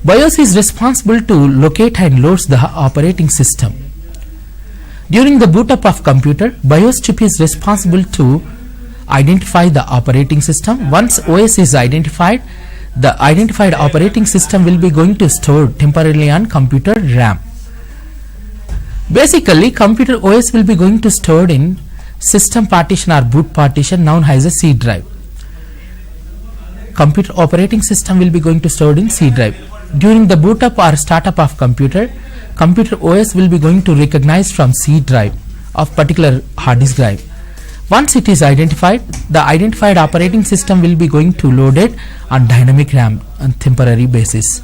BIOS is responsible to locate and loads the operating system. During the boot up of computer, BIOS chip is responsible to identify the operating system. Once OS is identified, the identified operating system will be going to store temporarily on computer RAM. Basically, computer OS will be going to stored in system partition or boot partition known as a C drive. Computer operating system will be going to stored in C drive. During the boot up or startup of computer, computer OS will be going to recognize from C drive of particular hard disk drive. Once it is identified, the identified operating system will be going to load it on dynamic RAM on temporary basis.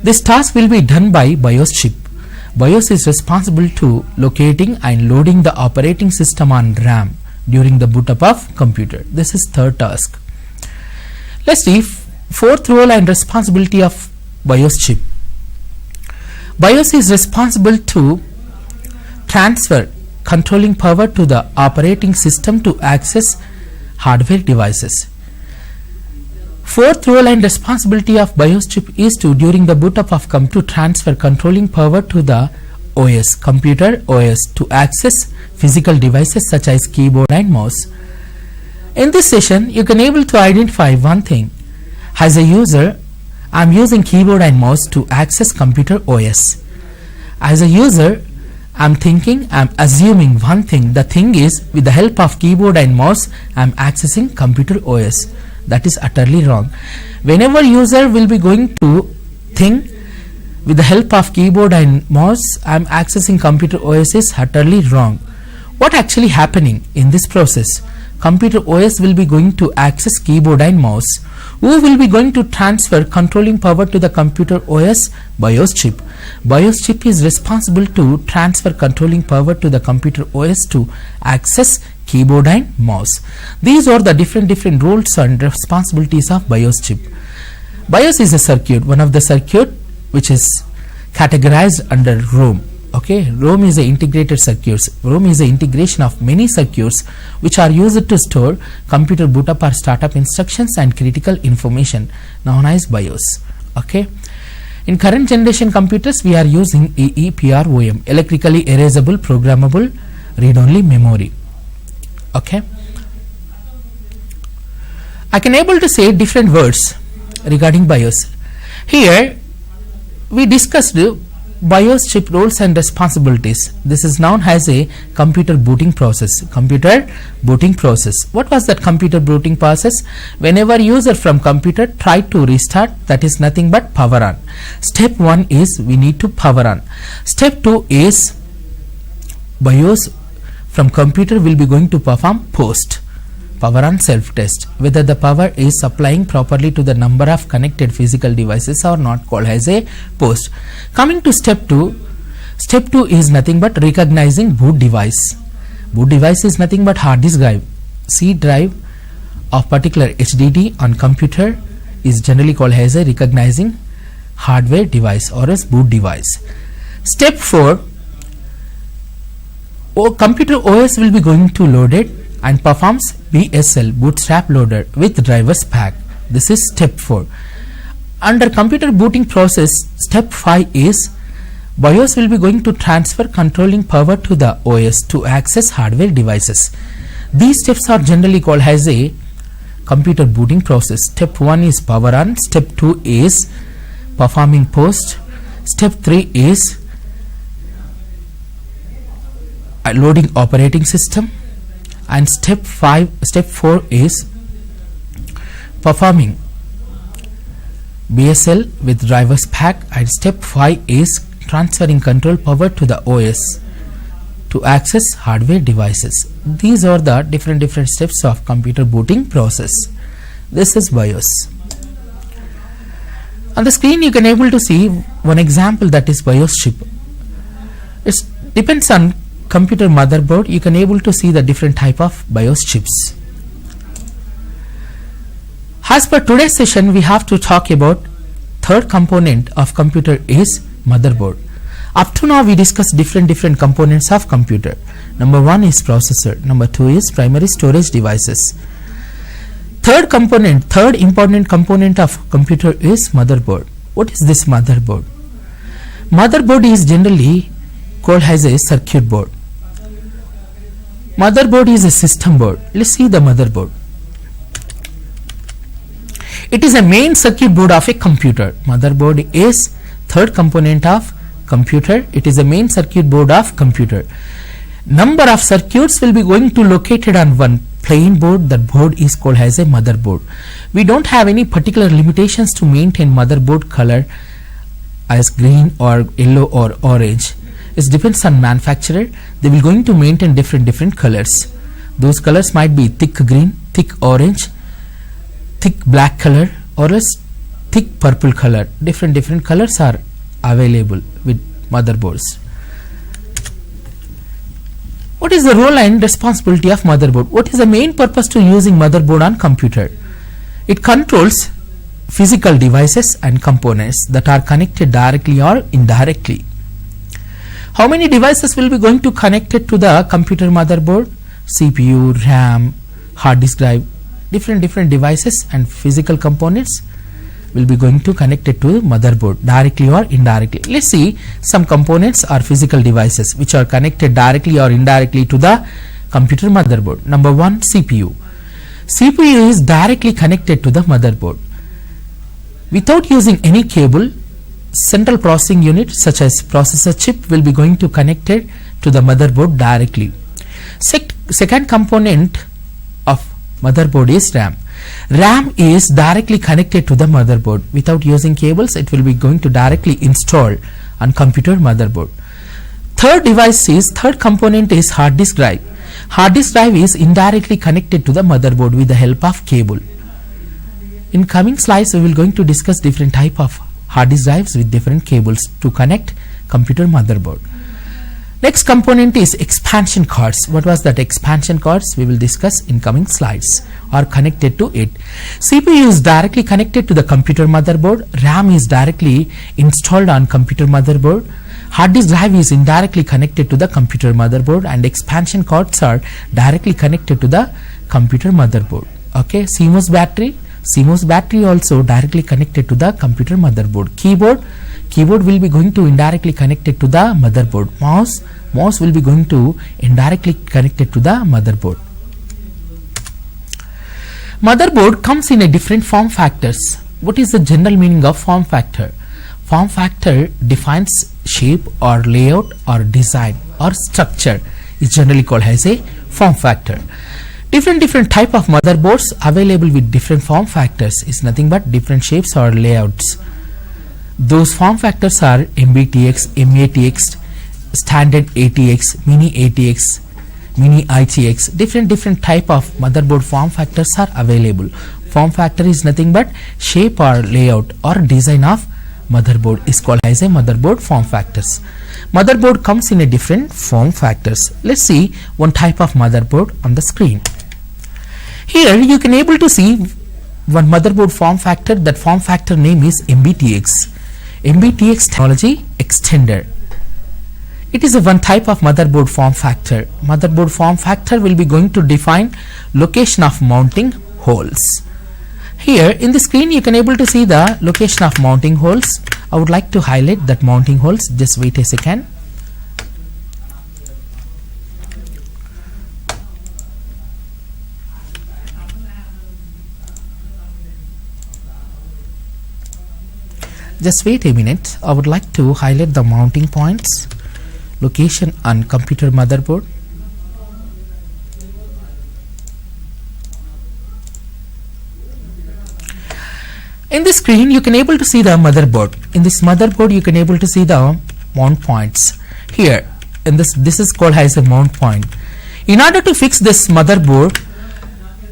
This task will be done by BIOS chip. BIOS is responsible to locating and loading the operating system on RAM during the boot up of computer. This is third task. Let's see fourth role and responsibility of BIOS chip. BIOS is responsible to transfer controlling power to the operating system to access hardware devices. Fourth role and responsibility of BIOS chip is to, during the boot up of computer, transfer controlling power to the OS, computer OS, to access physical devices such as keyboard and mouse. In this session, you can able to identify one thing. As a user, I am using keyboard and mouse to access computer OS. As a user, I am assuming one thing. The thing is, with the help of keyboard and mouse, I am accessing computer OS. That is utterly wrong. Whenever user will be going to think with the help of keyboard and mouse, I am accessing computer OS is utterly wrong. What actually happening in this process? Computer OS will be going to access keyboard and mouse. Who will be going to transfer controlling power to the computer OS? BIOS chip. BIOS chip is responsible to transfer controlling power to the computer OS to access keyboard and mouse. These are the different roles and responsibilities of BIOS chip. BIOS is a circuit, one of the circuit which is categorized under ROM. Okay, ROM is a integrated circuits. ROM is a integration of many circuits which are used to store computer boot up or startup instructions and critical information known as BIOS. Okay, in current generation computers we are using EEPROM, electrically erasable programmable read-only memory. Okay, I can able to say different words regarding BIOS. Here we discussed BIOS chip roles and responsibilities. This is known as a computer booting process. Computer booting process. What was that computer booting process? Whenever user from computer try to restart, that is nothing but power on. Step 1 is we need to power on. Step 2 is BIOS from computer will be going to perform post. Power on self test, whether the power is supplying properly to the number of connected physical devices or not, called as a post. Coming to step 2, step 2 is nothing but recognizing boot device. Boot device is nothing but hard disk drive. C drive of particular HDD on computer is generally called as a recognizing hardware device or as boot device. Step 4, computer OS will be going to load it and performs BSL, bootstrap loader, with drivers pack. This is step 4. Under computer booting process, step 5 is BIOS will be going to transfer controlling power to the OS to access hardware devices. These steps are generally called as a computer booting process. Step 1 is power on, step 2 is performing post, step 3 is loading operating system, and step 4 is performing BSL with drivers pack, and step 5 is transferring control power to the OS to access hardware devices. These are the different steps of computer booting process. This is BIOS. On the screen you can able to see one example, that is BIOS chip. It depends on computer motherboard. You can able to see the different type of BIOS chips. As per today's session, we have to talk about third component of computer is motherboard. Up to now we discussed different components of computer. Number 1 is processor, number 2 is primary storage devices. Third important component of computer is motherboard. What is this motherboard? Motherboard is generally called as a circuit board. Motherboard is a system board. Let's see the motherboard. It is a main circuit board of a computer. Motherboard is third component of computer. It is a main circuit board of computer. Number of circuits will be going to located on one plain board. That board is called as a motherboard. We don't have any particular limitations to maintain motherboard color as green or yellow or orange. It depends on manufacturer. They will going to maintain different colors. Those colors might be thick green, thick orange, thick black color, or else thick purple color. Different colors are available with motherboards. What is the role and responsibility of motherboard? What is the main purpose to using motherboard on computer? It controls physical devices and components that are connected directly or indirectly. How many devices will be going to connected to the computer motherboard? CPU, RAM, hard disk drive, different devices and physical components will be going to connect it to motherboard directly or indirectly. Let's see some components or physical devices which are connected directly or indirectly to the computer motherboard. Number 1, CPU. CPU is directly connected to the motherboard. Without using any cable, central processing unit such as processor chip will be going to connect it to the motherboard directly. Second component of motherboard is RAM. RAM is directly connected to the motherboard. Without using cables, it will be going to directly install on computer motherboard. Third component is hard disk drive. Hard disk drive is indirectly connected to the motherboard with the help of cable. In coming slides, we will going to discuss different type of hard disk drives with different cables to connect computer motherboard. Next component is expansion cards. What was that expansion cards? We will discuss in coming slides, or connected to it. CPU is directly connected to the computer motherboard. RAM is directly installed on computer motherboard. Hard disk drive is indirectly connected to the computer motherboard, and expansion cards are directly connected to the computer motherboard. Okay, CMOS battery also directly connected to the computer motherboard. Keyboard will be going to indirectly connected to the motherboard. Mouse will be going to indirectly connected to the motherboard. Motherboard comes in a different form factors. What is the general meaning of form factor? Form factor defines shape or layout or design or structure. Is generally called as a form factor. Different type of motherboards available with different form factors is nothing but different shapes or layouts. Those form factors are MBTX, MATX, standard ATX, mini ATX, mini ITX. Different type of motherboard form factors are available. Form factor is nothing but shape or layout or design of motherboard is called as a motherboard form factors. Motherboard comes in a different form factors. Let's see one type of motherboard on the screen. Here you can able to see one motherboard form factor. That form factor name is MBTX. MBTX technology extender. It is a one type of motherboard form factor. Motherboard form factor will be going to define location of mounting holes. Here in the screen you can able to see the location of mounting holes. I would like to highlight that mounting holes. Just wait a second. Just wait a minute. I would like to highlight the mounting points, location on computer motherboard. In this screen you can able to see the motherboard. In this motherboard you can able to see the mount points. Here in this is called as a mount point. In order to fix this motherboard,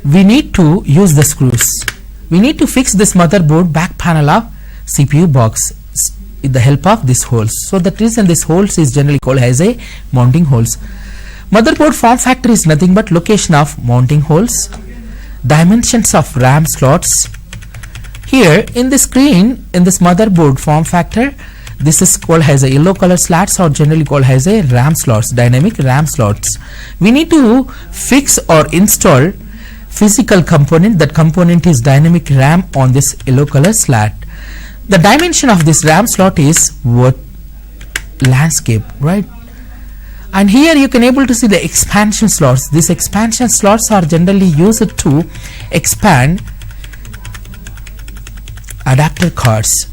we need to use the screws. We need to fix this motherboard back panel of CPU box with the help of these holes. So that reason this holes is generally called as a mounting holes. Motherboard form factor is nothing but location of mounting holes, dimensions of RAM slots. Here in the screen, in this motherboard form factor, this is called as a yellow color slots, or generally called as a RAM slots, dynamic RAM slots. We need to fix or install physical component. That component is dynamic RAM on this yellow color slot. The dimension of this RAM slot is what landscape, right? And here you can able to see the expansion slots. These expansion slots are generally used to expand adapter cards.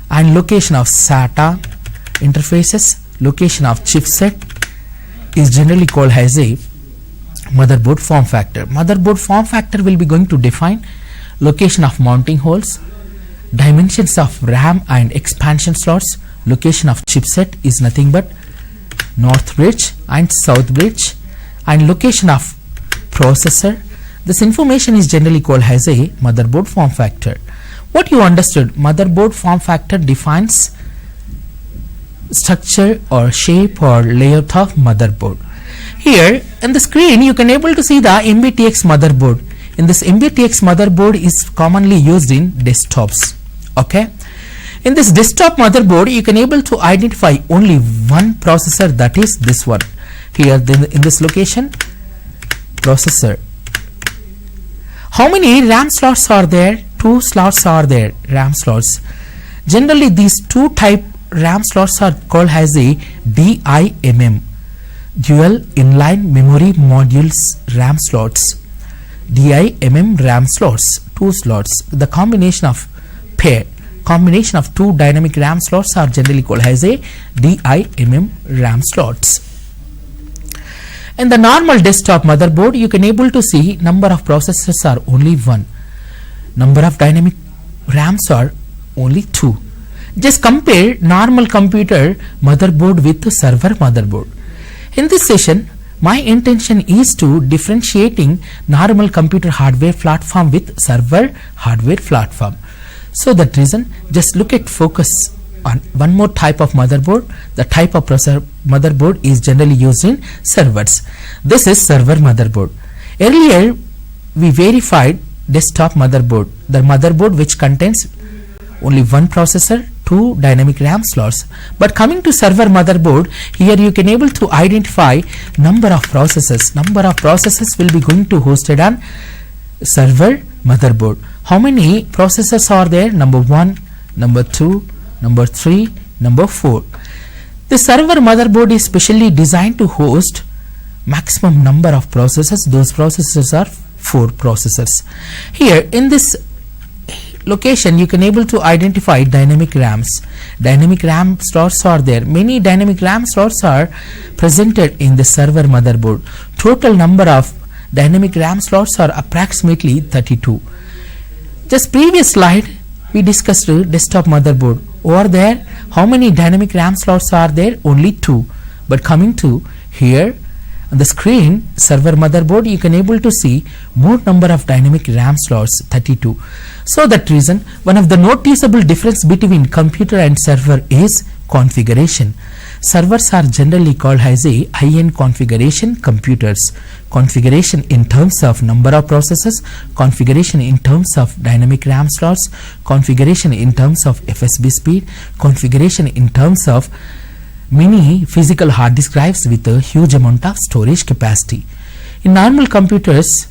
And location of SATA interfaces, location of chipset is generally called as a motherboard form factor. Motherboard form factor will be going to define location of mounting holes, dimensions of RAM and expansion slots, location of chipset is nothing but north bridge and south bridge, and location of processor. This information is generally called as a motherboard form factor. What you understood, motherboard form factor defines structure or shape or layout of motherboard. Here in the screen you can able to see the MBTX motherboard. In this MBTX motherboard is commonly used in desktops. Okay, in this desktop motherboard you can able to identify only one processor, that is this one. Here in this location, processor. How many RAM slots are there? 2 slots are there, RAM slots. Generally these 2 type RAM slots are called as a DIMM, dual inline memory modules RAM slots. DIMM RAM slots, 2 slots. The combination of combination of 2 dynamic RAM slots are generally called as a DIMM RAM slots. In the normal desktop motherboard you can able to see number of processors are only 1. Number of dynamic RAMs are only 2. Just compare normal computer motherboard with server motherboard. In this session, my intention is to differentiating normal computer hardware platform with server hardware platform. So that reason, just look at focus on one more type of motherboard. The type of motherboard is generally used in servers. This is server motherboard. Earlier, we verified desktop motherboard, the motherboard which contains only one processor, 2 dynamic RAM slots. But coming to server motherboard, here you can able to identify number of processors. Number of processors will be going to hosted on server motherboard. How many processors are there? Number 1, number 2, number 3, number 4. The server motherboard is specially designed to host maximum number of processors. Those processors are 4 processors. Here in this location you can able to identify dynamic RAMs. Dynamic RAM slots are there. Many dynamic RAM slots are presented in the server motherboard. Total number of dynamic RAM slots are approximately 32. Just previous slide we discussed desktop motherboard. Over there how many dynamic RAM slots are there? Only 2. But coming to here on the screen server motherboard you can able to see more number of dynamic RAM slots, 32. So that reason one of the noticeable difference between computer and server is configuration. Servers are generally called as a high-end configuration computers. Configuration in terms of number of processors, configuration in terms of dynamic RAM slots, configuration in terms of FSB speed, configuration in terms of many physical hard disk drives with a huge amount of storage capacity. In normal computers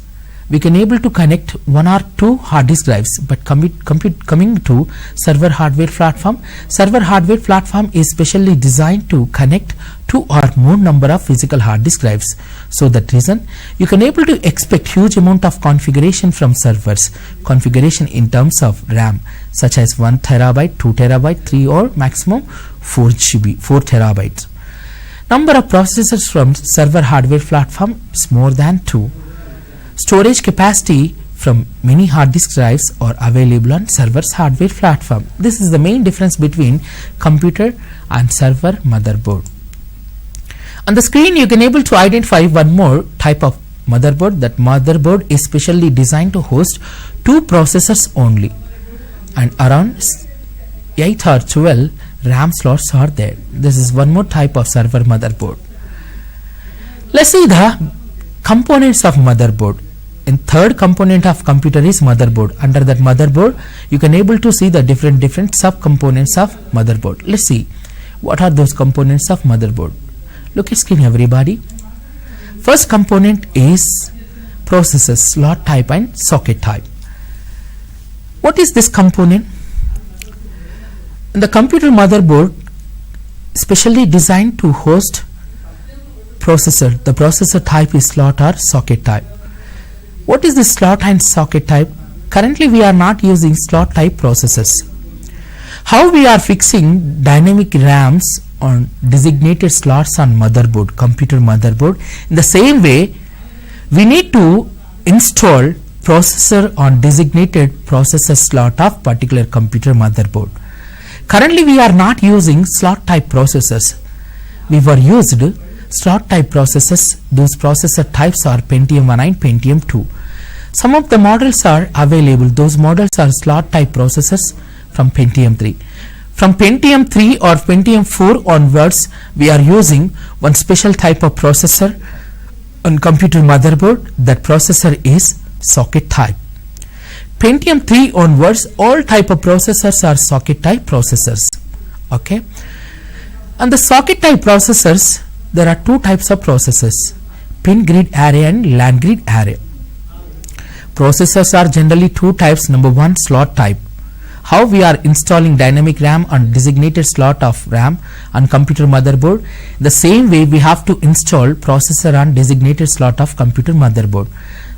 we can able to connect 1 or 2 hard disk drives, but coming to server hardware platform is specially designed to connect 2 or more number of physical hard disk drives. So that reason you can able to expect huge amount of configuration from servers. Configuration in terms of RAM such as 1 terabyte, 2 terabyte, 3 or maximum 4 GB, 4 terabytes. Number of processors from server hardware platform is more than 2. Storage capacity from many hard disk drives are available on server's hardware platform. This is the main difference between computer and server motherboard. On the screen you can able to identify one more type of motherboard. That motherboard is specially designed to host 2 processors only, and around 8 or 12 RAM slots are there. This is one more type of server motherboard. Let's see the components of motherboard. In third component of computer is motherboard. Under that motherboard you can able to see the different sub components of motherboard. Let's see what are those components of motherboard. Look at screen everybody. First component is processor, slot type and socket type. What is this component? The computer motherboard specially designed to host processor. The processor type is slot or socket type. What is the slot and socket type? Currently we are not using slot type processors. How we are fixing dynamic RAMs on designated slots on motherboard, computer motherboard? In the same way, we need to install processor on designated processor slot of particular computer motherboard. Currently we are not using slot type processors. We were used slot type processors. Those processor types are Pentium 1 and Pentium 2. Some of the models are available. Those models are slot type processors from Pentium 3. From Pentium 3 or Pentium 4 onwards, we are using one special type of processor on computer motherboard. That processor is socket type. Pentium 3 onwards, all type of processors are socket type processors. Okay. And the socket type processors, there are two types of processors, pin grid array and land grid array. Processors are generally two types. Number one, slot type. How we are installing dynamic RAM on designated slot of RAM on computer motherboard. The same way we have to install processor on designated slot of computer motherboard.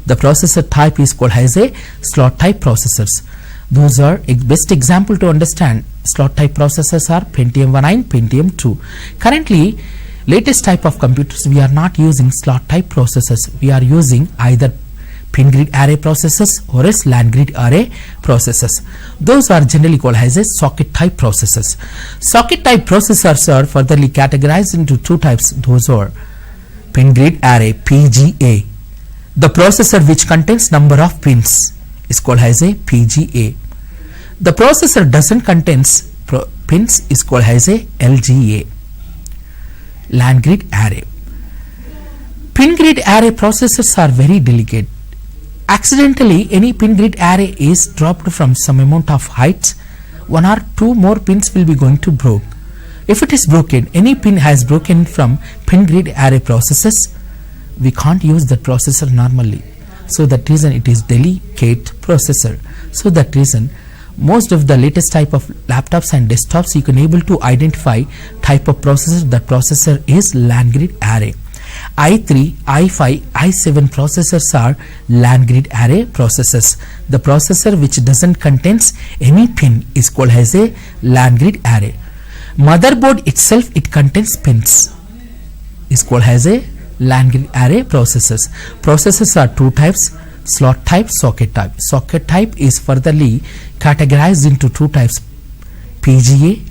The processor type is called as a slot type processors. Those are best example to understand slot type processors are Pentium 1 and Pentium 2. Currently, latest type of computers, we are not using slot type processors. We are using either pin grid array processors or else land grid array processors. Those are generally called as a socket type processors. Socket type processors are furtherly categorized into two types. Those are pin grid array, PGA. The processor which contains number of pins is called as a PGA. The processor doesn't contains pins is called as a LGA. Land grid array. Pin grid array processors are very delicate. Accidentally, any pin grid array is dropped from some amount of height, one or two more pins will be going to broke. If it is broken, any pin has broken from pin grid array processors, we can't use that processor normally. So that reason it is delicate processor. So that reason most of the latest type of laptops and desktops you can able to identify type of processor. That processor is land grid array. i3, i5, i7 processors are land grid array processors. The processor which doesn't contains any pin is called as a land grid array. Motherboard itself, it contains pins, is called as a land grid array processors. Processors are two types, slot type, socket type. Socket type is furtherly categorized into two types, PGA,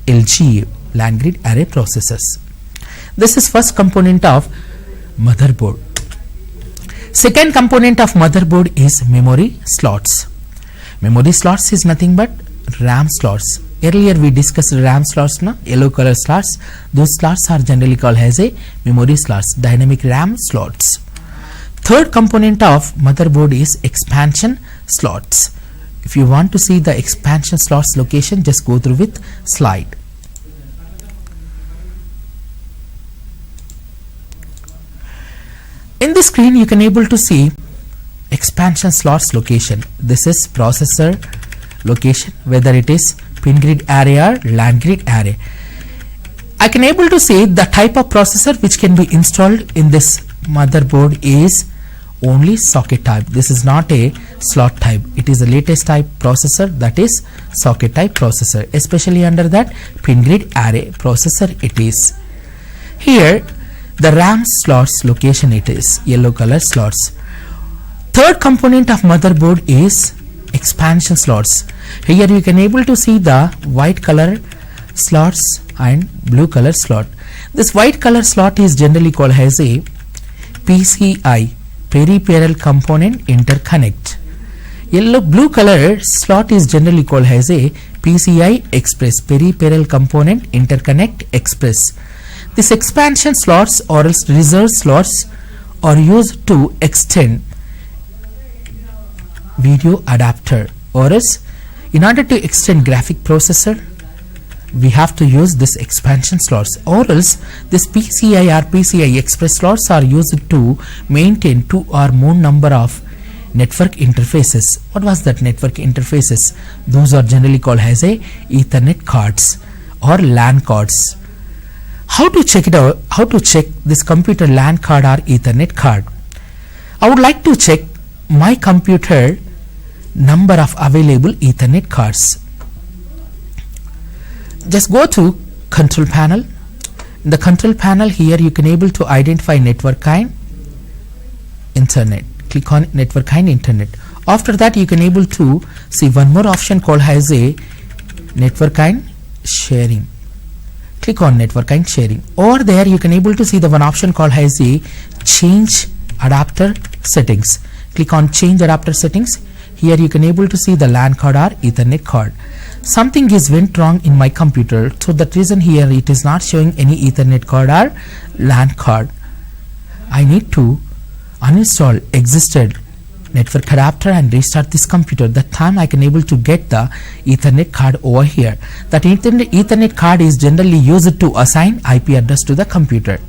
LGA, land grid array processors. This is first component of motherboard. Second component of motherboard is memory slots. Memory slots is nothing but RAM slots. Earlier we discussed RAM slots, na? Yellow color slots. Those slots are generally called as a memory slots, dynamic RAM slots. Third component of motherboard is expansion slots. If you want to see the expansion slots location, just go through with slide. In the screen you can able to see expansion slots location. This is processor location, whether it is pin grid array or land grid array. I can able to say the type of processor which can be installed in this motherboard is only socket type. This is not a slot type. It is the latest type processor, that is socket type processor, especially under that pin grid array processor it is. Here the RAM slots location, it is yellow color slots. Third component of motherboard is expansion slots. Here you can able to see the white color slots and blue color slot. This white color slot is generally called as a PCI, peripheral component interconnect. Blue color slot is generally called as a PCI Express, peripheral component interconnect express. These expansion slots or else reserve slots are used to extend video adapter, or else in order to extend graphic processor we have to use this expansion slots, or else this PCI or PCI Express slots are used to maintain two or more number of network interfaces. What was that network interfaces? Those are generally called as a Ethernet cards or LAN cards. How to check it out? How to check this computer LAN card or Ethernet card? I would like to check my computer number of available Ethernet cards. Just go to control panel. In the control panel here you can able to identify network kind, internet. Click on network kind, internet. After that you can able to see one more option called as a network kind sharing. Click on network kind sharing. Over there you can able to see the one option called as a change adapter settings. Click on change adapter settings. Here you can able to see the LAN card or Ethernet card. Something is went wrong in my computer, so that reason here it is not showing any Ethernet card or LAN card. I need to uninstall existed network adapter and restart this computer. That time I can able to get the Ethernet card over here. That Ethernet card is generally used to assign IP address to the computer.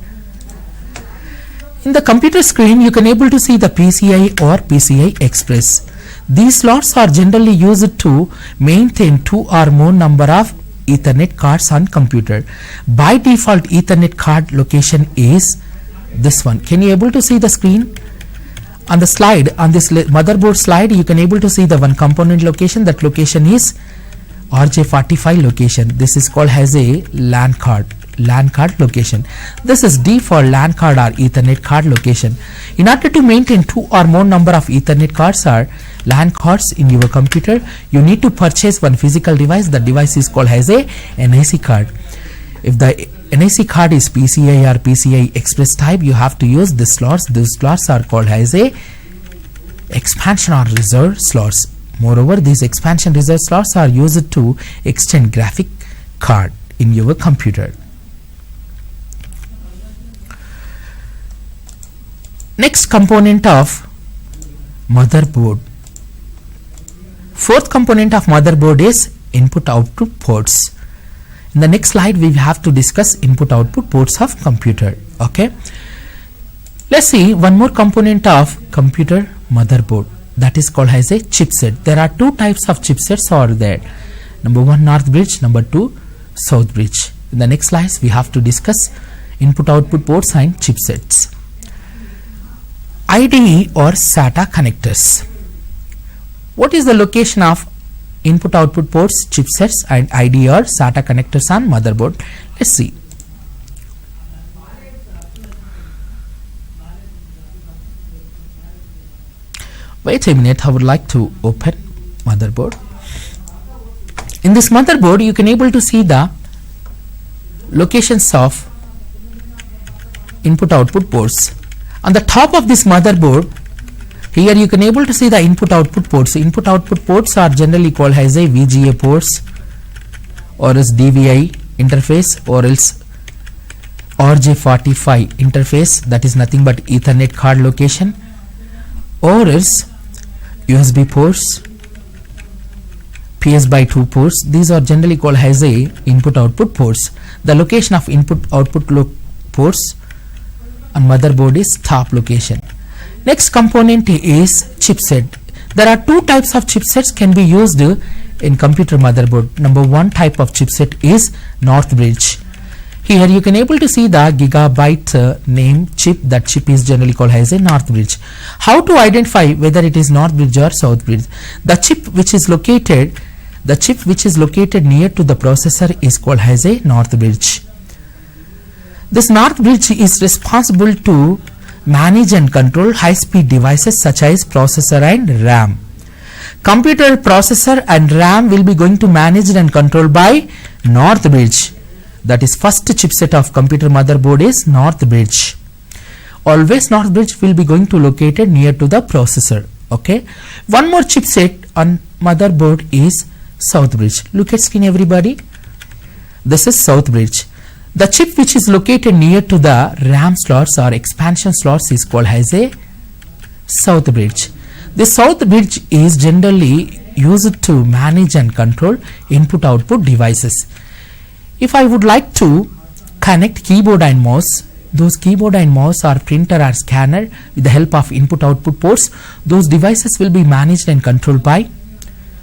In the computer screen you can able to see the PCI or PCI Express. These slots are generally used to maintain 2 or more number of Ethernet cards on computer. By default Ethernet card location is this one. Can you able to see the screen? On the slide, on this motherboard slide, you can able to see the one component location. That location is RJ45 location. This is called as a LAN card location. This is default LAN card or Ethernet card location. In order to maintain 2 or more number of Ethernet cards or LAN cards in your computer, you need to purchase one physical device. The device is called as a NIC card. If the NIC card is PCI or PCI Express type, you have to use these slots. These slots are called as a expansion or reserve slots. Moreover, these expansion reserve slots are used to extend graphic card in your computer. Next component of motherboard. Fourth component of motherboard is input output ports. In the next slide we have to discuss input output ports of computer. Okay, let's see one more component of computer motherboard, that is called as a chipset. There are two types of chipsets are there. Number one, north bridge. Number two, south bridge. In the next slides we have to discuss input output ports and chipsets. IDE or SATA connectors. What is the location of input output ports, chipsets and IDE or SATA connectors on motherboard? Let's see. Wait a minute, I would like to open motherboard. In this motherboard you can able to see the locations of input output ports. On the top of this motherboard, here you can able to see the input output ports. Input output ports are generally called as a VGA ports or as DVI interface or else RJ45 interface, that is nothing but Ethernet card location, or else USB ports, PS/2 ports. These are generally called as a input output ports. The location of input output ports on motherboard is top location. Next component is chipset. There are two types of chipsets can be used in computer motherboard. Number one type of chipset is north bridge. Here you can able to see the gigabyte name chip. That chip is generally called as a north bridge. How to identify whether it is north bridge or south bridge? The chip which is located near to the processor is called as a north bridge. This north bridge is responsible to manage and control high-speed devices such as processor and RAM. Computer processor and RAM will be going to managed and controlled by north bridge. That is first chipset of computer motherboard is north bridge. Always north bridge will be going to located near to the processor. Okay. One more chipset on motherboard is south bridge. Look at screen everybody. This is south bridge. The chip which is located near to the RAM slots or expansion slots is called as a south bridge. The south bridge is generally used to manage and control input output devices. If I would like to connect keyboard and mouse those keyboard and mouse or printer or scanner with the help of input output ports, those devices will be managed and controlled by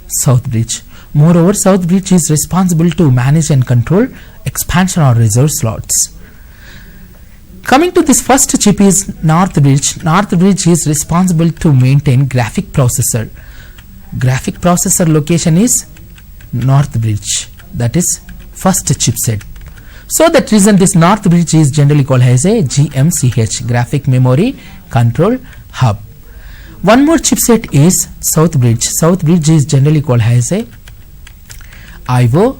south bridge. Moreover, south bridge is responsible to manage and control expansion or reserve slots. Coming to this first chip is north bridge. North bridge is responsible to maintain graphic processor. Graphic processor location is north bridge, that is first chipset. So that reason this north bridge is generally called as a GMCH, graphic memory control hub. One more chipset is south bridge. South bridge is generally called as a IOCH,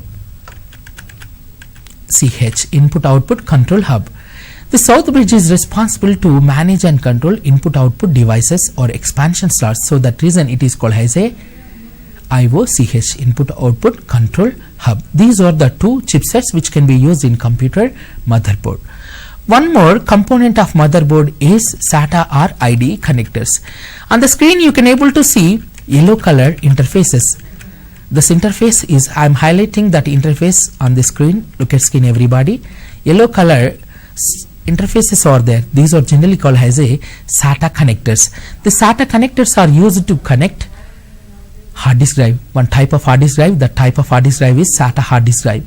input output control hub. The south bridge is responsible to manage and control input output devices or expansion slots. So that reason it is called as a IOCH, input output control hub. These are the two chipsets which can be used in computer motherboard. One more component of motherboard is SATA or IDE connectors. On the screen you can able to see yellow color interfaces. This interface is, I am highlighting that interface on the screen. Look at screen everybody. Yellow color interfaces are there. These are generally called as a SATA connectors. The SATA connectors are used to connect hard disk drive. One type of hard disk drive, that type of hard disk drive is SATA hard disk drive.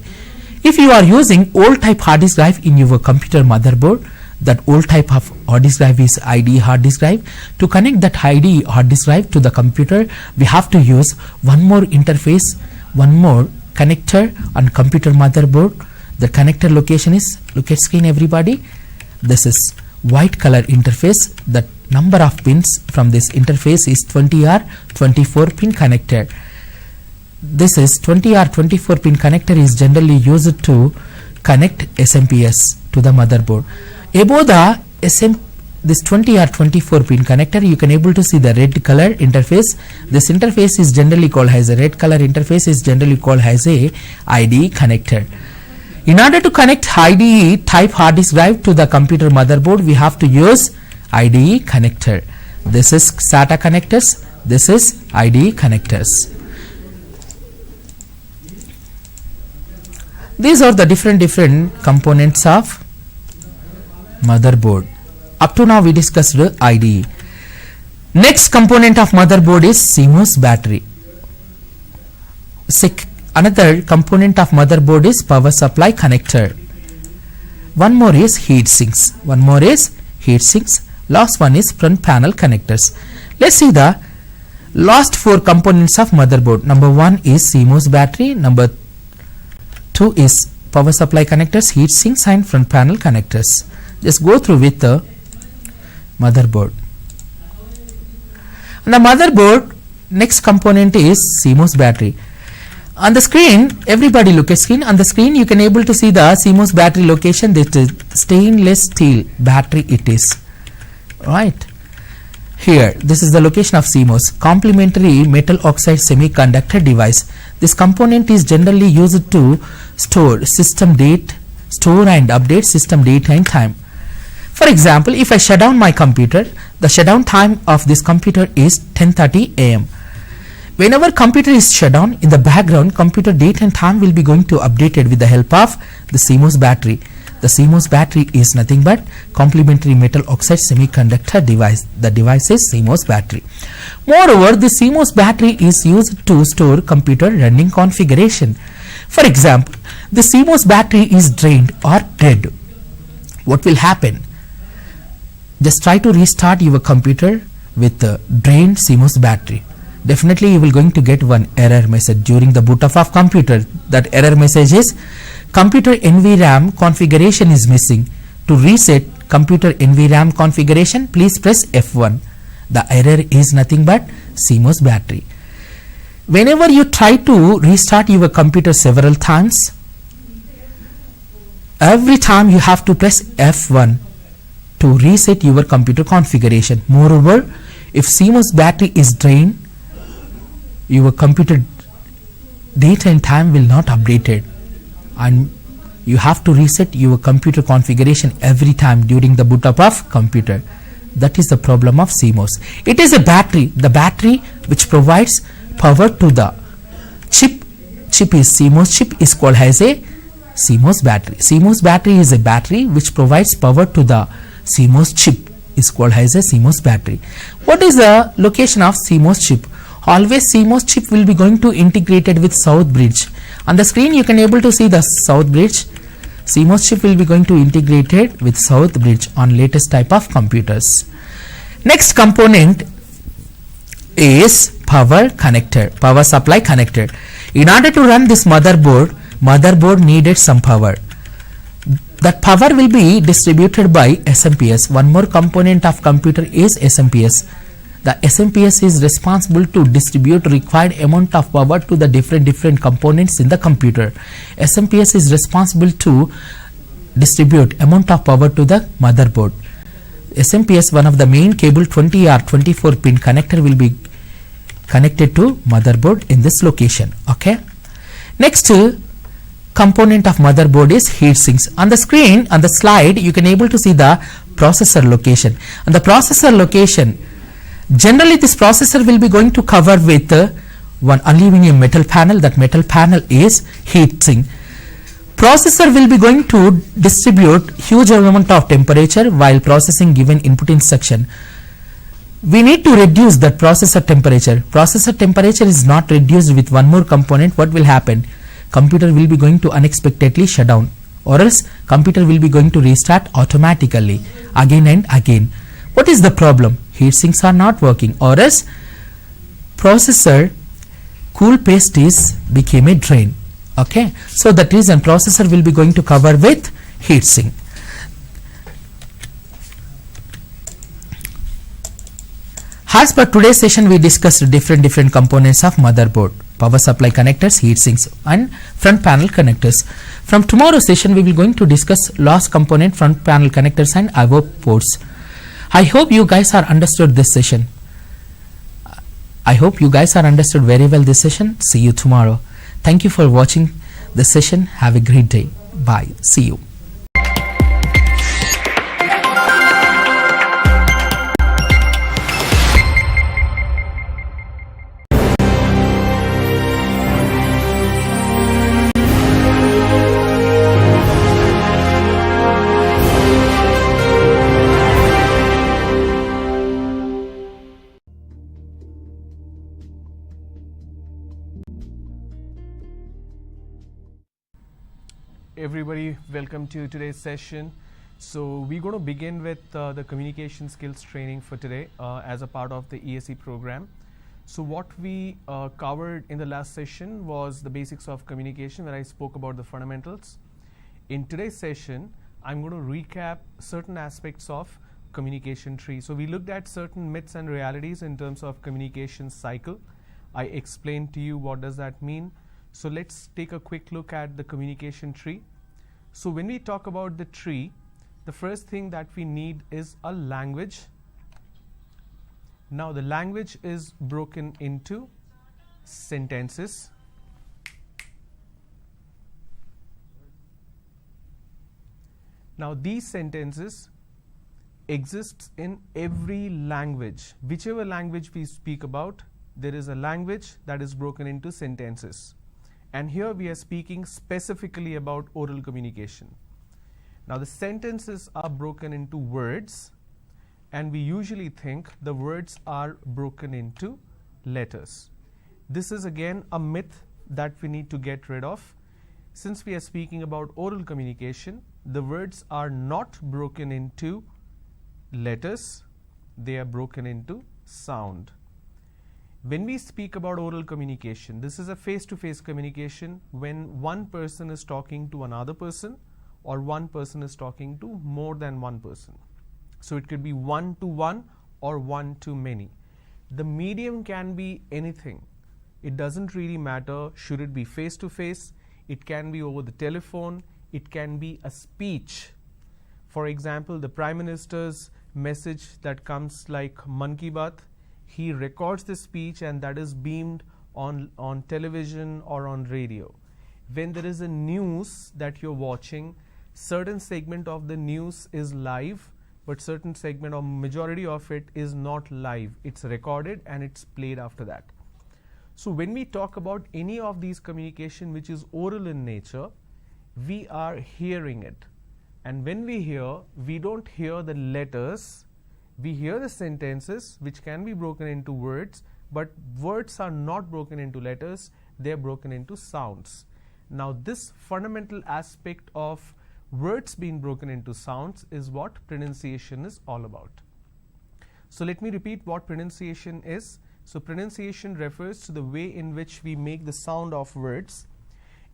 If you are using old type hard disk drive in your computer motherboard, that old type of hard disk drive is IDE hard disk drive. To connect that IDE hard disk drive to the computer, we have to use one more interface, one more connector on computer motherboard. The connector location is, look at screen everybody, this is white color interface. The number of pins from this interface is 20 or 24 pin connector. This is 20 or 24 pin connector is generally used to connect SMPS to the motherboard. Above the this 20 or 24 pin connector, you can able to see the red color interface. This interface is generally called as a red color interface is generally called as a IDE connector. In order to connect IDE type hard disk drive to the computer motherboard, we have to use IDE connector. This is SATA connectors, this is IDE connectors. These are the different components of motherboard. Up to now we discussed IDE. Next component of motherboard is CMOS battery. Another component of motherboard is power supply connector. One more is heat sinks. Last one is front panel connectors. Let's see the last four components of motherboard. Number one is CMOS battery. Number two is power supply connectors, heat sinks and front panel connectors. Just go through with the motherboard. On the motherboard, next component is CMOS battery. On the screen, everybody look at screen. On the screen you can able to see the CMOS battery location. That is stainless steel battery it is. Right. Here, this is the location of CMOS, complementary metal oxide semiconductor device. This component is generally used to store and update system date and time. For example, if I shut down my computer, the shutdown time of this computer is 10:30 AM. Whenever computer is shut down, in the background, computer date and time will be going to updated with the help of the CMOS battery. The CMOS battery is nothing but complementary metal oxide semiconductor device. The device is CMOS battery. Moreover, the CMOS battery is used to store computer running configuration. For example, the CMOS battery is drained or dead. What will happen? Just try to restart your computer with the drained CMOS battery. Definitely you will going to get one error message during the boot up of computer. That error message is computer NVRAM configuration is missing. To reset computer NVRAM configuration, please press F1. The error is nothing but CMOS battery. Whenever you try to restart your computer several times, every time you have to press F1 to reset your computer configuration. Moreover, if CMOS battery is drained, your computer date and time will not updated, and you have to reset your computer configuration every time during the boot up of computer. That is the problem of CMOS. It is a battery, the battery which provides power to the chip. Chip is CMOS chip is called as a CMOS battery. CMOS battery is a battery which provides power to the CMOS chip, is called as a CMOS battery. What is the location of CMOS chip? Always CMOS chip will be going to integrated with south bridge. On the screen you can able to see the south bridge. CMOS chip will be going to integrated with south bridge on latest type of computers. Next component is power connector, power supply connector. In order to run this motherboard needed some power. That power will be distributed by SMPS. One more component of computer is SMPS. The SMPS is responsible to distribute required amount of power to the different components in the computer. SMPS is responsible to distribute amount of power to the motherboard. SMPS, one of the main cable 20 or 24 pin connector will be connected to motherboard in this location. Okay. Next component of motherboard is heat sinks. On the screen, on the slide, you can able to see the processor location. On the processor location, generally this processor will be going to cover with one aluminum metal panel. That metal panel is heat sink. Processor will be going to distribute huge amount of temperature while processing given input instruction. We need to reduce that processor temperature. Processor temperature is not reduced with one more component. What will happen? Computer will be going to unexpectedly shut down, or else computer will be going to restart automatically again and again. What is the problem? Heat sinks are not working, or else processor cool paste is became a drain. Okay, so that reason processor will be going to cover with heat sink. As per today's session, we discussed different components of motherboard, power supply connectors, heat sinks and front panel connectors. From tomorrow's session, we will going to discuss last component, front panel connectors and IO ports. I hope you guys are understood this session. I hope you guys are understood very well this session. See you tomorrow. Thank you for watching this session. Have a great day. Bye. See you. Everybody, welcome to today's session. So we're going to begin with the communication skills training for today as a part of the ESE program. So what we covered in the last session was the basics of communication, where I spoke about the fundamentals. In today's session, I'm going to recap certain aspects of communication tree. So we looked at certain myths and realities in terms of communication cycle. I explained to you what does that mean. So let's take a quick look at the communication tree. So when we talk about the tree, the first thing that we need is a language. Now the language is broken into sentences. Now these sentences exist in every language. Whichever language we speak about, there is a language that is broken into sentences. And here we are speaking specifically about oral communication. Now the sentences are broken into words, and we usually think the words are broken into letters. This is again a myth that we need to get rid of. Since we are speaking about oral communication, the words are not broken into letters, they are broken into sound. When we speak about oral communication, this is a face-to-face communication when one person is talking to another person or one person is talking to more than one person. So it could be one-to-one or one-to-many. The medium can be anything. It doesn't really matter. Should it be face-to-face? It can be over the telephone. It can be a speech. For example, the Prime Minister's message that comes like Man Ki Baat, he records the speech and that is beamed on television or on radio. When there is a news that you're watching, certain segment of the news is live, but certain segment or majority of it is not live. It's recorded and it's played after that. So when we talk about any of these communication which is oral in nature, we are hearing it. And when we hear, we don't hear the letters, we hear the sentences which can be broken into words, but words are not broken into letters, they are broken into sounds. Now this fundamental aspect of words being broken into sounds is what pronunciation is all about. So let me repeat what pronunciation is. So pronunciation refers to the way in which we make the sound of words.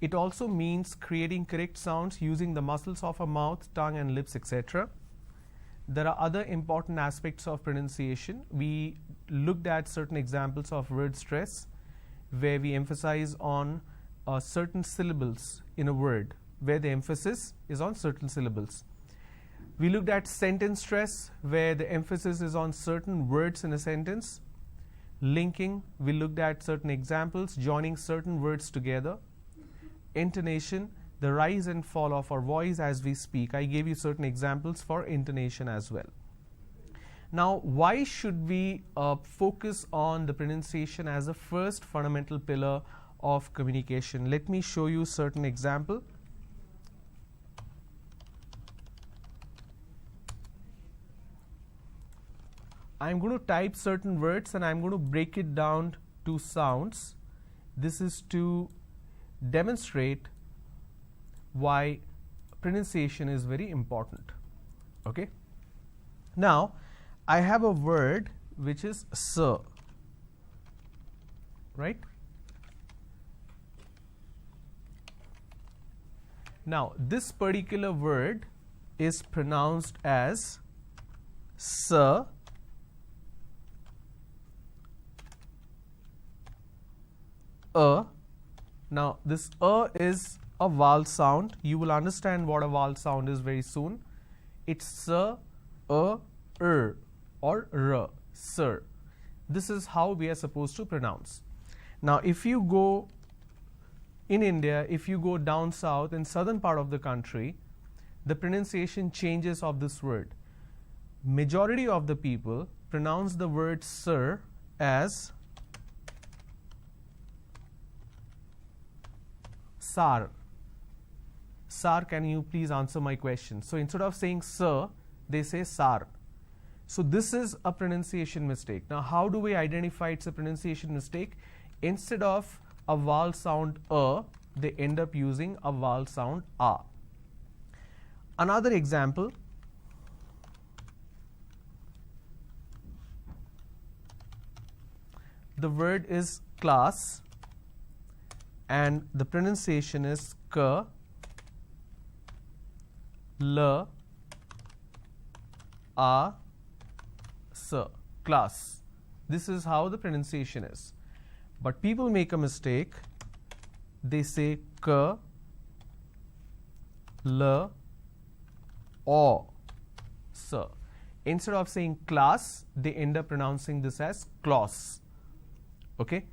It also means creating correct sounds using the muscles of our mouth, tongue and lips, etc. There are other important aspects of pronunciation. We looked at certain examples of word stress, where we emphasize on certain syllables in a word, where the emphasis is on certain syllables. We looked at sentence stress, where the emphasis is on certain words in a sentence. Linking, we looked at certain examples, joining certain words together. Intonation, the rise and fall of our voice as we speak. I gave you certain examples for intonation as well. Now, why should we focus on the pronunciation as the first fundamental pillar of communication? Let me show you certain example. I'm going to type certain words and I'm going to break it down to sounds. This is to demonstrate why pronunciation is very important. Okay. Now, I have a word which is sir, right? Now, this particular word is pronounced as sir, Now, this is a vowel sound. You will understand what a vowel sound is very soon. It's sir, or r, sir. This is how we are supposed to pronounce. Now, if you go in India, if you go down south in southern part of the country, the pronunciation changes of this word. Majority of the people pronounce the word sir as sar. Sar, can you please answer my question? So instead of saying sir, they say sar. So this is a pronunciation mistake. Now, how do we identify it's a pronunciation mistake? Instead of a vowel sound they end up using a vowel sound a. Another example. The word is class and the pronunciation is k, l, a, s, class. This is how the pronunciation is. But people make a mistake. They say k, l, o, s. Instead of saying class, they end up pronouncing this as class. Okay?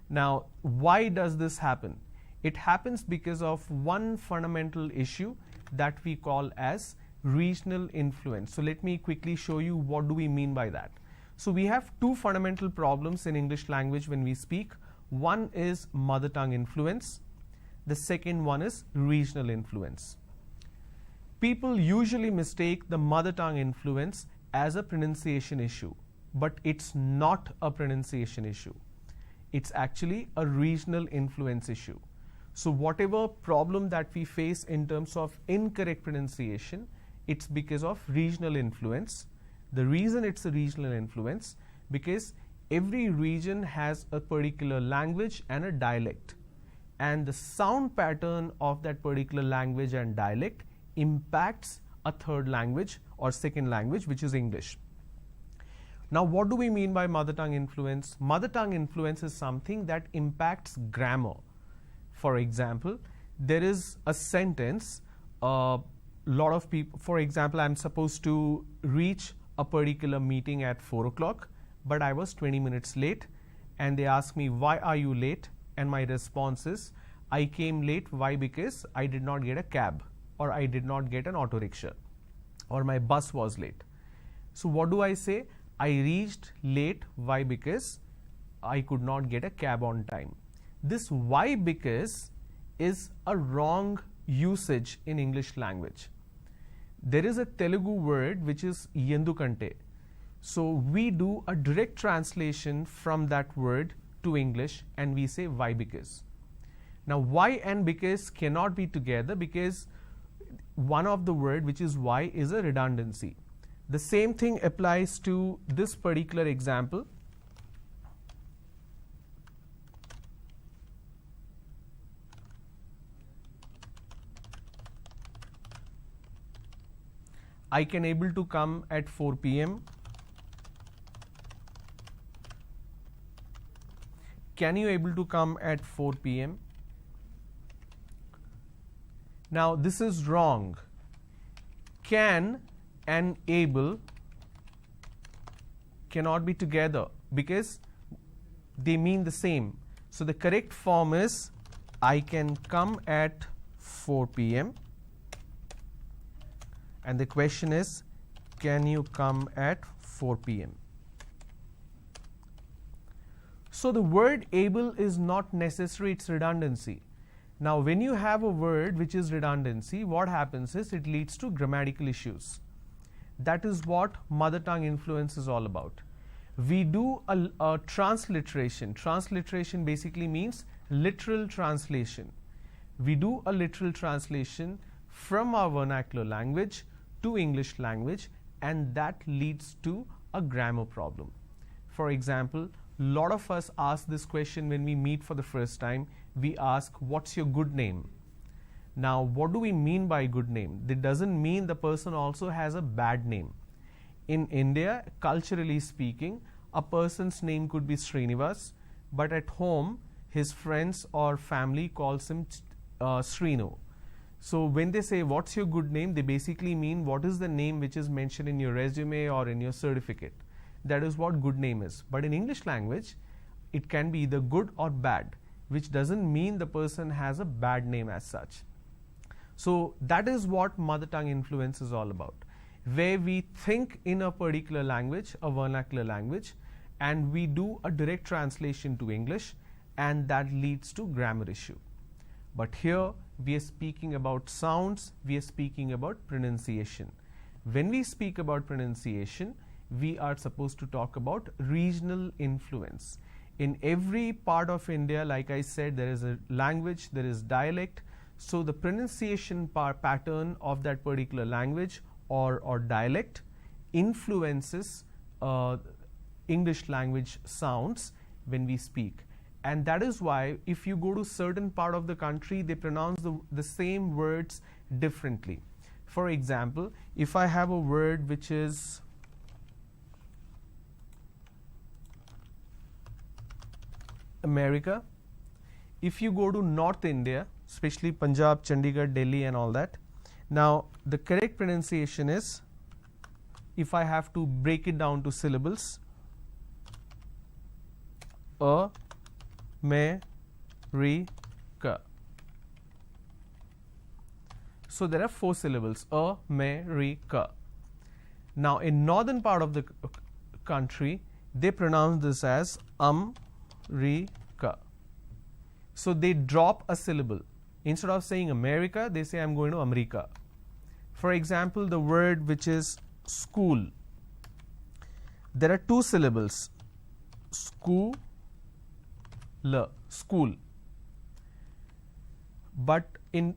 Now, why does this happen? It happens because of one fundamental issue that we call as regional influence. So let me quickly show you what do we mean by that. So we have two fundamental problems in English language when we speak. One is mother tongue influence. The second one is regional influence. People usually mistake the mother tongue influence as a pronunciation issue, but it's not a pronunciation issue. It's actually a regional influence issue. So whatever problem that we face in terms of incorrect pronunciation, it's because of regional influence. The reason it's a regional influence, because every region has a particular language and a dialect, and the sound pattern of that particular language and dialect impacts a third language or second language, which is English. Now, what do we mean by mother tongue influence? Mother tongue influence is something that impacts grammar. For example, there is a sentence, lot of people, for example, I'm supposed to reach a particular meeting at 4 o'clock, but I was 20 minutes late, and they ask me, why are you late? And my response is, I came late. Why? Because I did not get a cab, or I did not get an auto rickshaw, or my bus was late. So what do I say? I reached late. Why? Because I could not get a cab on time. This why because is a wrong usage in English language. There is a Telugu word which is yendukante. So we do a direct translation from that word to English and we say why because. Now why and because cannot be together because one of the word which is why is a redundancy. The same thing applies to this particular example. I can able to come at 4 p.m. Can you able to come at 4 p.m.? Now this is wrong. Can and able cannot be together because they mean the same. So the correct form is I can come at 4 p.m. and the question is can you come at 4 p.m. So the word able is not necessary, it's redundancy. Now when you have a word which is redundancy, what happens is it leads to grammatical issues. That is what mother tongue influence is all about. We do a transliteration. Transliteration basically means literal translation. We do a literal translation from our vernacular language to English language, and that leads to a grammar problem. For example, a lot of us ask this question when we meet for the first time. We ask, what's your good name? Now, what do we mean by good name? That doesn't mean the person also has a bad name. In India, culturally speaking, a person's name could be Srinivas, but at home, his friends or family calls him Srinu. So when they say, what's your good name? They basically mean what is the name which is mentioned in your resume or in your certificate. That is what good name is. But in English language, it can be either good or bad, which doesn't mean the person has a bad name as such. So that is what mother tongue influence is all about, where we think in a particular language, a vernacular language, and we do a direct translation to English, and that leads to grammar issue. But here we are speaking about sounds, we are speaking about pronunciation. When we speak about pronunciation, we are supposed to talk about regional influence. In every part of India, like I said, there is a language, there is dialect. So the pronunciation pattern of that particular language or dialect influences English language sounds when we speak. And that is why if you go to certain part of the country, they pronounce the same words differently. For example, if I have a word which is America, if you go to North India, especially Punjab, Chandigarh, Delhi and all that, now the correct pronunciation is, if I have to break it down to syllables, America. So there are 4 syllables, America. Now in northern part of the country, they pronounce this as Rica. So they drop a syllable. Instead of saying America, they say I'm going to America. For example, the word which is school. There are 2 syllables, school. But in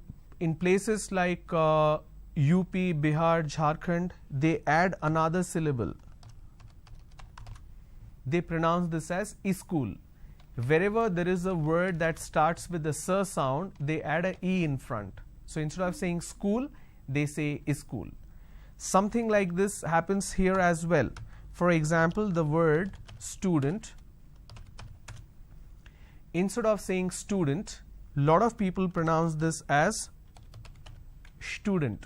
places like UP, Bihar, Jharkhand, they add another syllable. They pronounce this as school. Wherever there is a word that starts with the s sound, they add a e in front. So instead of saying school, they say school. Something like this happens here as well. For example, the word student. Instead of saying student, a lot of people pronounce this as student.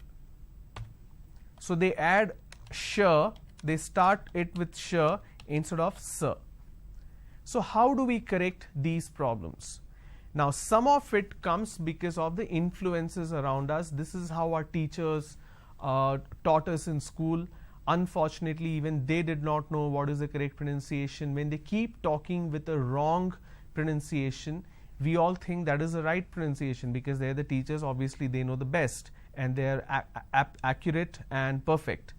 So they add sh, they start it with sh instead of s. So how do we correct these problems? Now some of it comes because of the influences around us. This is how our teachers taught us in school. Unfortunately, even they did not know what is the correct pronunciation. When they keep talking with a wrong pronunciation, we all think that is the right pronunciation because they're the teachers, obviously they know the best and they're accurate and perfect.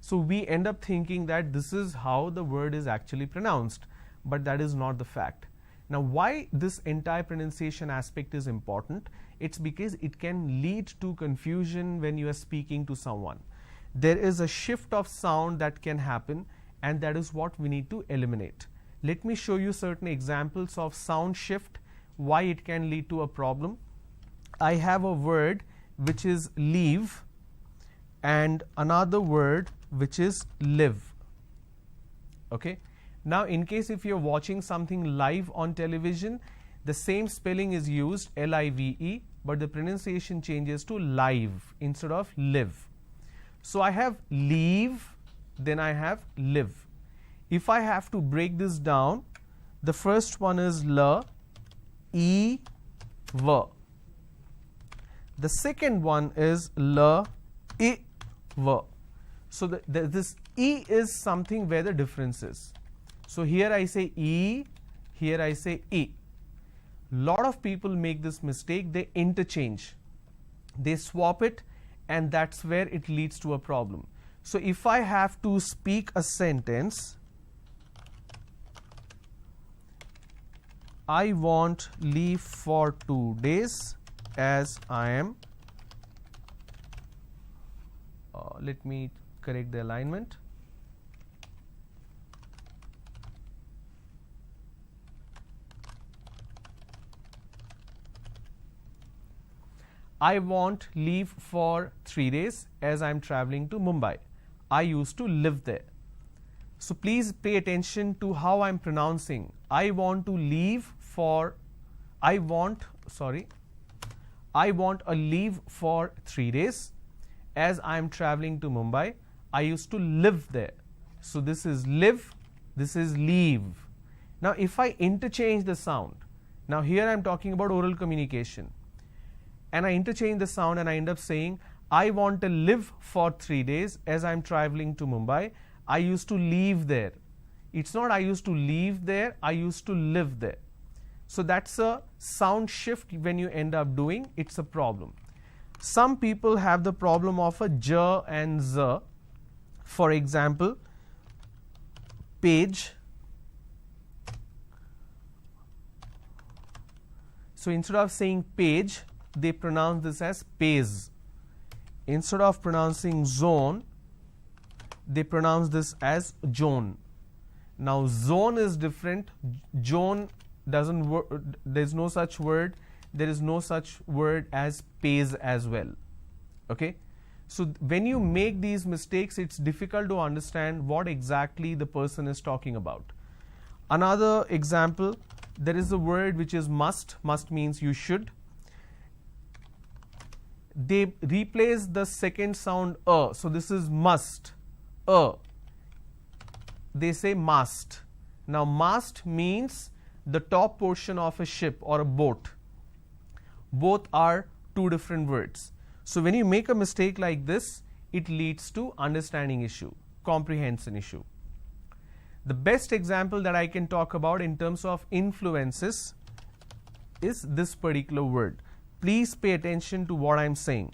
So we end up thinking that this is how the word is actually pronounced, but that is not the fact. Now, why this entire pronunciation aspect is important? It's because it can lead to confusion when you are speaking to someone. There is a shift of sound that can happen, and that is what we need to eliminate. Let me show you certain examples of sound shift, why it can lead to a problem. I have a word which is leave and another word which is live. Okay. Now, in case if you're watching something live on television, the same spelling is used, L-I-V-E, but the pronunciation changes to live instead of live. So I have leave, then I have live. If I have to break this down, the first one is L, E, V. The second one is L, I, V. So this E is something where the difference is. So here I say E, here I say E. Lot of people make this mistake, they interchange. They swap it, and that's where it leads to a problem. So if I have to speak a sentence, I want leave for 2 days as I am, let me correct the alignment. I want leave for 3 days as I am traveling to Mumbai. I used to live there. So please pay attention to how I am pronouncing. I want to leave for, I want a leave for 3 days as I am traveling to Mumbai. I used to live there. So this is live, this is leave. Now if I interchange the sound, now here I am talking about oral communication, and I interchange the sound and I end up saying, I want to live for 3 days as I am traveling to Mumbai. I used to leave there. It's not I used to leave there, I used to live there. So that's a sound shift when you end up doing, it's a problem. Some people have the problem of a j and z. For example, page. So instead of saying page, they pronounce this as pays. Instead of pronouncing zone, they pronounce this as zone. Now zone is different, zone doesn't work, there's no such word, there is no such word as pays as well. Okay, so when you make these mistakes, it's difficult to understand what exactly the person is talking about. Another example, there is a word which is must. Must means you should. They replace the second sound so this is must, they say mast. Now mast means the top portion of a ship or a boat. Both are two different words. So when you make a mistake like this, it leads to understanding issue, comprehension issue. The best example that I can talk about in terms of influences is this particular word. Please pay attention to what I am saying.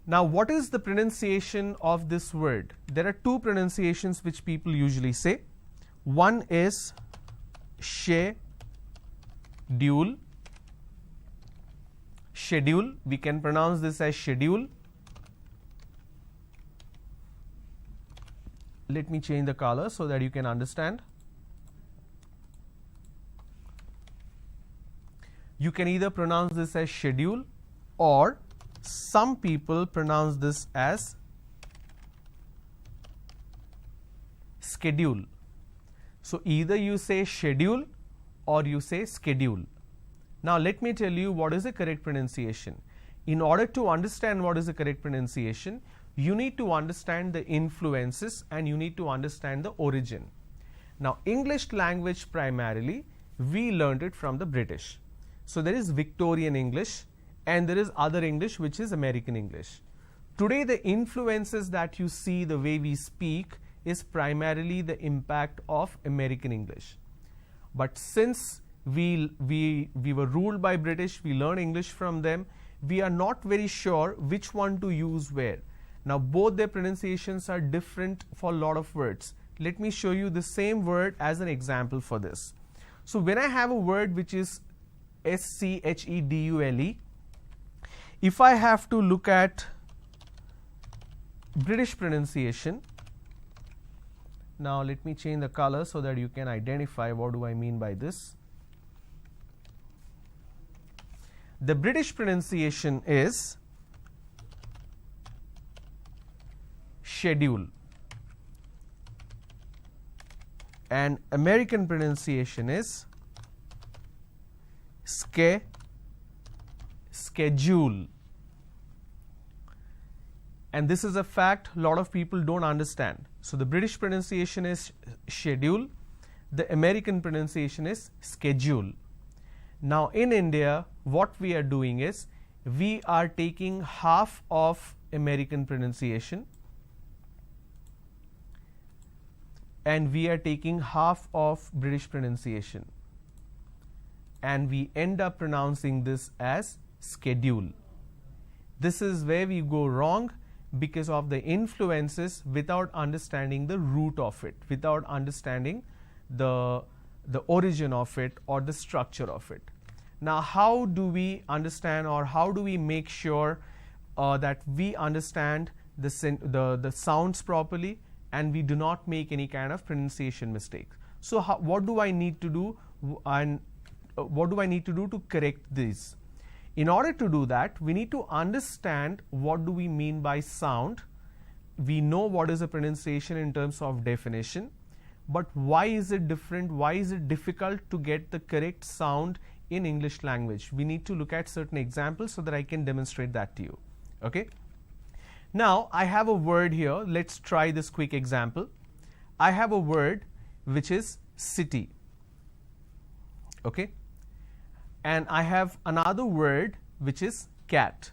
Now, what is the pronunciation of this word? There are two pronunciations which people usually say. One is schedule. Schedule, we can pronounce this as schedule. Let me change the color so that you can understand. You can either pronounce this as schedule, or some people pronounce this as schedule. So either you say schedule or you say schedule. Now let me tell you what is the correct pronunciation. In order to understand what is the correct pronunciation, you need to understand the influences and you need to understand the origin. Now English language primarily, we learned it from the British. So there is Victorian English and there is other English which is American English. Today the influences that you see, the way we speak, is primarily the impact of American English. But since we were ruled by British, we learn English from them, we are not very sure which one to use where. Now both their pronunciations are different for a lot of words. Let me show you the same word as an example for this. So when I have a word which is schedule, if I have to look at British pronunciation, now let me change the color so that you can identify what do I mean by this. The British pronunciation is schedule and American pronunciation is schedule. And this is a fact a lot of people don't understand. So the British pronunciation is schedule, the American pronunciation is schedule. Now in India, what we are doing is we are taking half of American pronunciation and we are taking half of British pronunciation, and we end up pronouncing this as schedule. This is where we go wrong because of the influences without understanding the root of it, without understanding the origin of it or the structure of it. Now how do we understand, or how do we make sure that we understand the sounds properly and we do not make any kind of pronunciation mistake? So what do I need to do, and what do I need to do to correct this? In order to do that, we need to understand what do we mean by sound. We know what is a pronunciation in terms of definition, but why is it different? Why is it difficult to get the correct sound in English language? We need to look at certain examples so that I can demonstrate that to you. Okay. Now I have a word here. Let's try this quick example. I have a word which is city. Okay. And I have another word which is cat.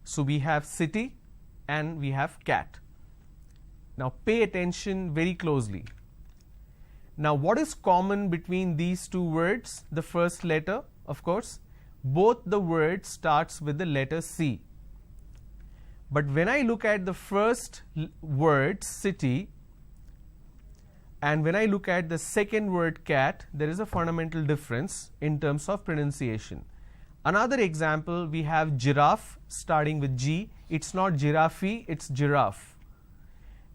So we have city and we have cat. Now pay attention very closely. Now what is common between these two words? The first letter, of course. Both the words starts with the letter C. But when I look at the first word city and when I look at the second word cat, there is a fundamental difference in terms of pronunciation. Another example, we have giraffe starting with G. It's not giraffe, it's giraffe.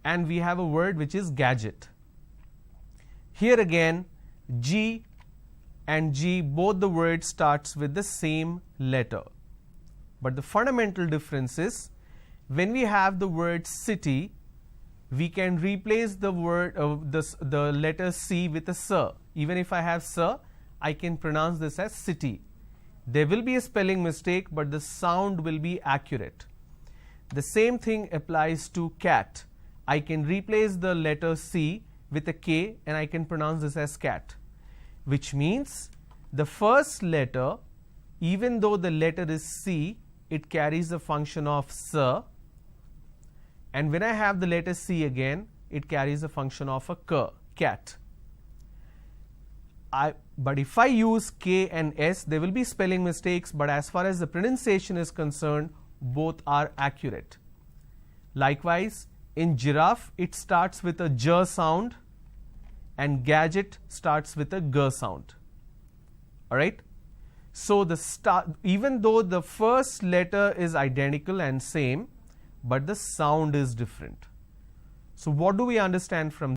And we have a word which is gadget. Here again, G and G, both the words starts with the same letter. But the fundamental difference is when we have the word city, we can replace the word the letter C with a sir. Even if I have sir, I can pronounce this as city. There will be a spelling mistake, but the sound will be accurate. The same thing applies to cat. I can replace the letter C with a K and I can pronounce this as cat, which means the first letter, even though the letter is C, it carries the function of sir. And when I have the letter C again, it carries a function of a cat. But if I use K and S, there will be spelling mistakes, but as far as the pronunciation is concerned, both are accurate. Likewise, in giraffe, it starts with a J sound and gadget starts with a G sound. Alright? So even though the first letter is identical and same, but the sound is different. So what do we understand from